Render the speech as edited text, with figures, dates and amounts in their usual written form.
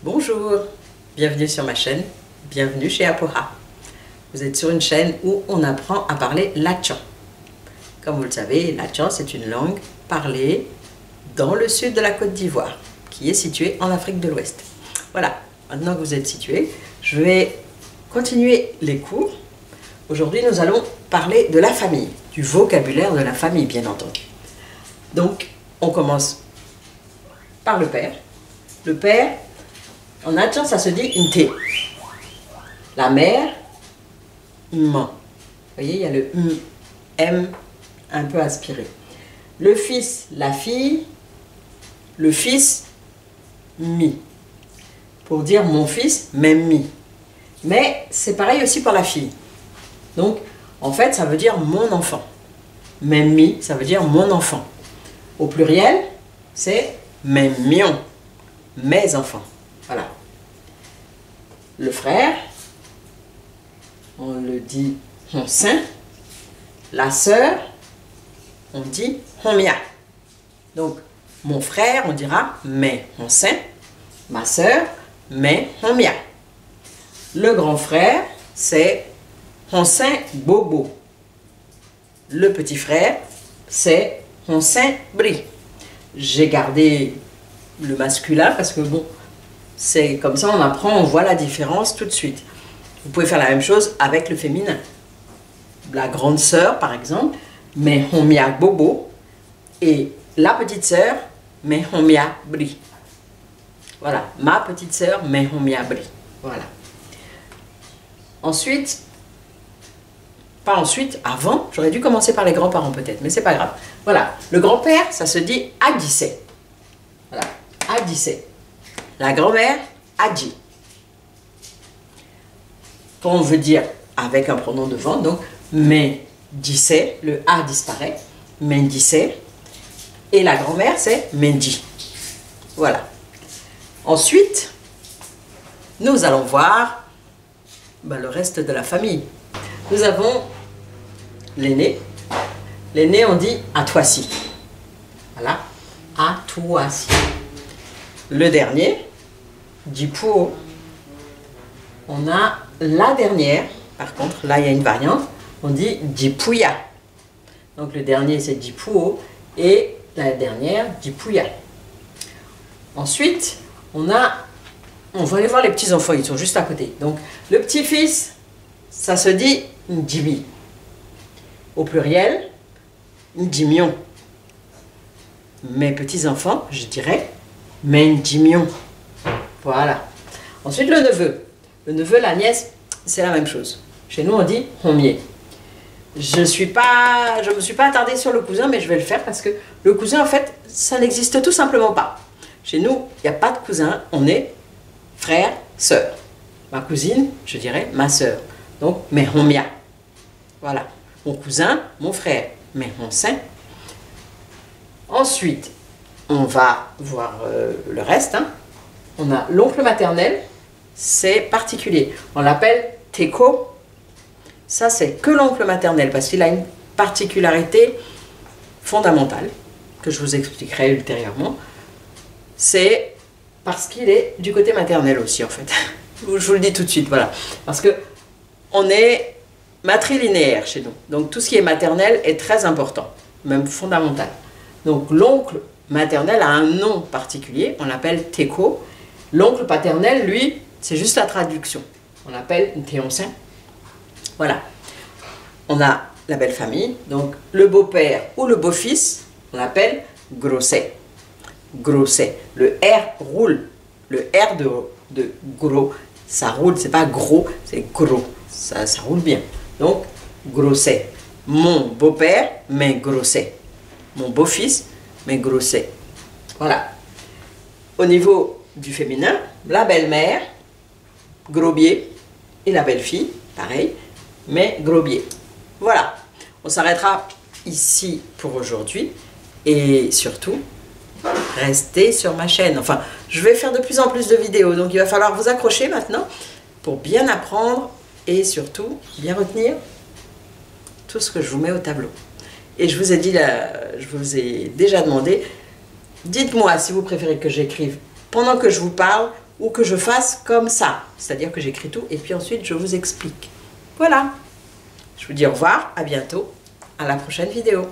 Bonjour, bienvenue sur ma chaîne, bienvenue chez Apoha. Vous êtes sur une chaîne où on apprend à parler latchon. Comme vous le savez, latchon c'est une langue parlée dans le sud de la Côte d'Ivoire, qui est située en Afrique de l'Ouest. Voilà, maintenant que vous êtes situés, je vais continuer les cours. Aujourd'hui, nous allons parler de la famille, du vocabulaire de la famille, bien entendu. Donc, on commence par le père. Le père, en latchon, ça se dit nté. La mère, man. Vous voyez, il y a le m un peu aspiré. Le fils, la fille, le fils, mi. Pour dire mon fils, même mi. Mais c'est pareil aussi pour la fille. Donc, en fait, ça veut dire mon enfant. Même mi, ça veut dire mon enfant. Au pluriel, c'est mes mions, mes enfants. Voilà. Le frère, on le dit on sein. La sœur, on dit on mia. Donc, mon frère, on dira mais on sein. Ma sœur, mais on mia. Le grand frère, c'est on sein bobo. Le petit frère, c'est on sein bri. J'ai gardé le masculin parce que bon, c'est comme ça on apprend, on voit la différence tout de suite. Vous pouvez faire la même chose avec le féminin. La grande sœur, par exemple, mais on mia bobo. Et la petite sœur, mais on mia bri. Voilà, ma petite sœur, mais on mia bri. Voilà. Ensuite, pas ensuite, avant, j'aurais dû commencer par les grands-parents peut-être, mais c'est pas grave. Voilà, le grand-père, ça se dit adisse. Voilà, adisse. La grand-mère, adji. Quand on veut dire avec un pronom devant, donc mais disse, le a disparaît, mais disse. Et la grand-mère, c'est mendi. Voilà. Ensuite, nous allons voir le reste de la famille. Nous avons l'aîné. L'aîné, on dit à toi-ci. Voilà, à toi-ci. Le dernier, Dipouo. On a la dernière, par contre, là il y a une variante, on dit Dipouya. Donc le dernier c'est Dipouo et la dernière Dipouya. Ensuite, on va aller voir les petits-enfants, ils sont juste à côté. Donc le petit-fils, ça se dit Ndimi. Au pluriel, Ndimion. Mes petits-enfants, je dirais Mendimion. Voilà. Ensuite, le neveu. Le neveu, la nièce, c'est la même chose. Chez nous, on dit Homier. Je me suis pas attardée sur le cousin, mais je vais le faire parce que le cousin, en fait, ça n'existe tout simplement pas. Chez nous, il n'y a pas de cousin, on est frère, sœur. Ma cousine, je dirais ma sœur. Donc, mes homia. Voilà. Mon cousin, mon frère, mes honsin. Ensuite, on va voir le reste. Hein. On a l'oncle maternel, c'est particulier. On l'appelle Teko. Ça, c'est que l'oncle maternel parce qu'il a une particularité fondamentale que je vous expliquerai ultérieurement. C'est parce qu'il est du côté maternel aussi, en fait. Je vous le dis tout de suite, voilà. Parce que on est matrilinéaire chez nous. Donc, tout ce qui est maternel est très important, même fondamental. Donc, l'oncle maternel a un nom particulier, on l'appelle Teko. L'oncle paternel, lui, c'est juste la traduction. On l'appelle Théonsin. Voilà. On a la belle famille. Donc, le beau-père ou le beau-fils, on l'appelle Grosset. Grosset. Le R roule. Le R de gros, ça roule, c'est pas gros, c'est gros. Ça roule bien. Donc, Grosset. Mon beau-père, mais Grosset. Mon beau-fils, mais Grosset. Voilà. Au niveau du féminin, la belle-mère, Grobier, et la belle-fille, pareil, mais Grobier. Voilà. On s'arrêtera ici pour aujourd'hui. Et surtout, restez sur ma chaîne. Enfin, je vais faire de plus en plus de vidéos, donc il va falloir vous accrocher maintenant pour bien apprendre et surtout bien retenir tout ce que je vous mets au tableau. Et je vous ai dit là, je vous ai déjà demandé, dites-moi si vous préférez que j'écrive pendant que je vous parle ou que je fasse comme ça. C'est-à-dire que j'écris tout et puis ensuite je vous explique. Voilà. Je vous dis au revoir, à bientôt, à la prochaine vidéo.